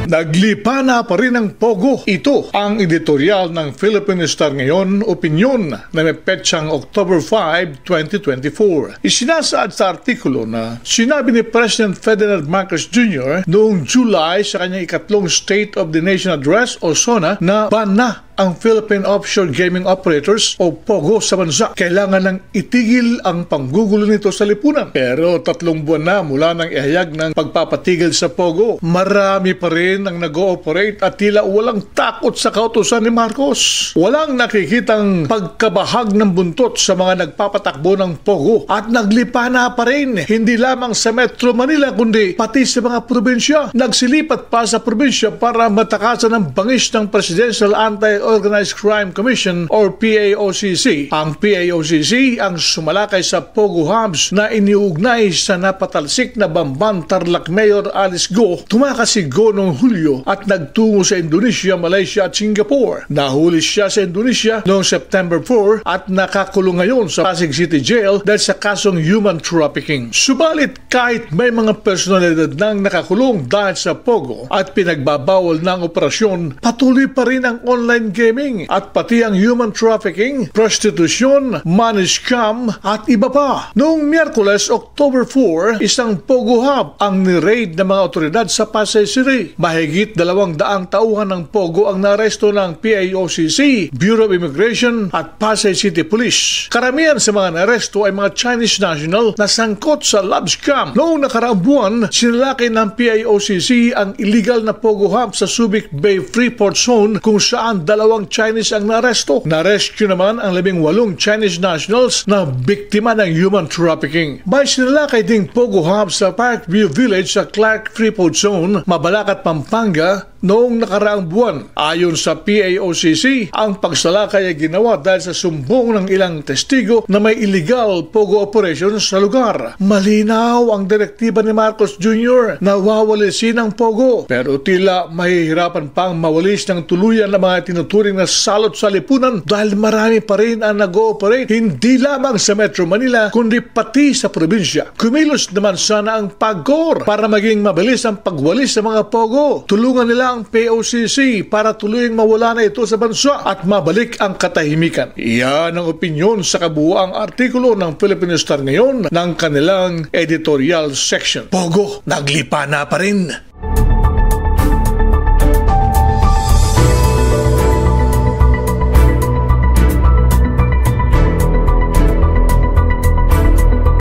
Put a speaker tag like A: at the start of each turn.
A: Naglipa na pa rin ang Pogo. Ito ang editorial ng Philippine Star ngayon, opinyon na may petsang October 5, 2024. Isinasaad sa artikulo na sinabi ni President Ferdinand Marcos Jr. noong July sa kanyang ikatlong State of the Nation Address o SONA na ban na ang Philippine Offshore Gaming Operators o POGO sa bansa. Kailangan nang itigil ang panggugulo nito sa lipunan. Pero 3 buwan na mula nang ihayag ng pagpapatigil sa POGO, marami pa rin ang nag-ooperate at tila walang takot sa kautusan ni Marcos. Walang nakikitang pagkabahag ng buntot sa mga nagpapatakbo ng POGO at naglipa na pa rin hindi lamang sa Metro Manila kundi pati sa mga probinsya. Nagsilipat pa sa probinsya para matakasan ang bangis ng Presidential Anti-Organized Crime Commission or PAOCC. Ang PAOCC ang sumalakay sa Pogo hubs na iniugnay sa napatalsik na Bamban Tarlac Mayor Alice Go. Tumakas si Go noong Hulyo at nagtungo sa Indonesia, Malaysia at Singapore. Nahuli siya sa Indonesia noong September 4 at nakakulong ngayon sa Pasig City Jail dahil sa kasong human trafficking. Subalit kahit may mga personalidad nang nakakulong dahil sa Pogo at pinagbabawal ng operasyon, patuloy pa rin ang online gaming at pati ang human trafficking, prostitution, money scam at iba pa. Noong Miyerkules, October 4, isang Pogo hub ang ni-raid ng mga otoridad sa Pasay City. Mahigit 200 tauhan ng Pogo ang naresto ng PAOCC, Bureau of Immigration at Pasay City Police. Karamihan sa mga naresto ay mga Chinese national na sangkot sa love scam. Noong nakaraang buwan, sinalakay ng PAOCC ang illegal na Pogo hub sa Subic Bay Freeport Zone kung saan 2 Chinese ang naresto. Narescue naman ang 18 Chinese nationals na biktima ng human trafficking. May sinalakay ding Pogo hub sa Parkview Village sa Clark Freeport Zone, Mabalacat, Pampanga noong nakaraang buwan. Ayon sa PAOCC, ang pagsalakay ay ginawa dahil sa sumbong ng ilang testigo na may illegal Pogo operations sa lugar. Malinaw ang direktiba ni Marcos Jr. na wawalisin ang Pogo. Pero tila mahihirapan pang mawalis ng tuluyan ng mga tinuturing na salot sa lipunan dahil marami pa rin ang nag-ooperate hindi lamang sa Metro Manila kundi pati sa probinsya. Kumilos naman sana ang PAGCOR para maging mabilis ang pagwalis sa mga Pogo. Tulungan nila ang PAOCC para tuluyang mawala na ito sa bansa at mabalik ang katahimikan. Iyan ang opinyon sa kabuuang artikulo ng Philippine Star ngayon ng kanilang editorial section. Pogo, naglipa na pa rin.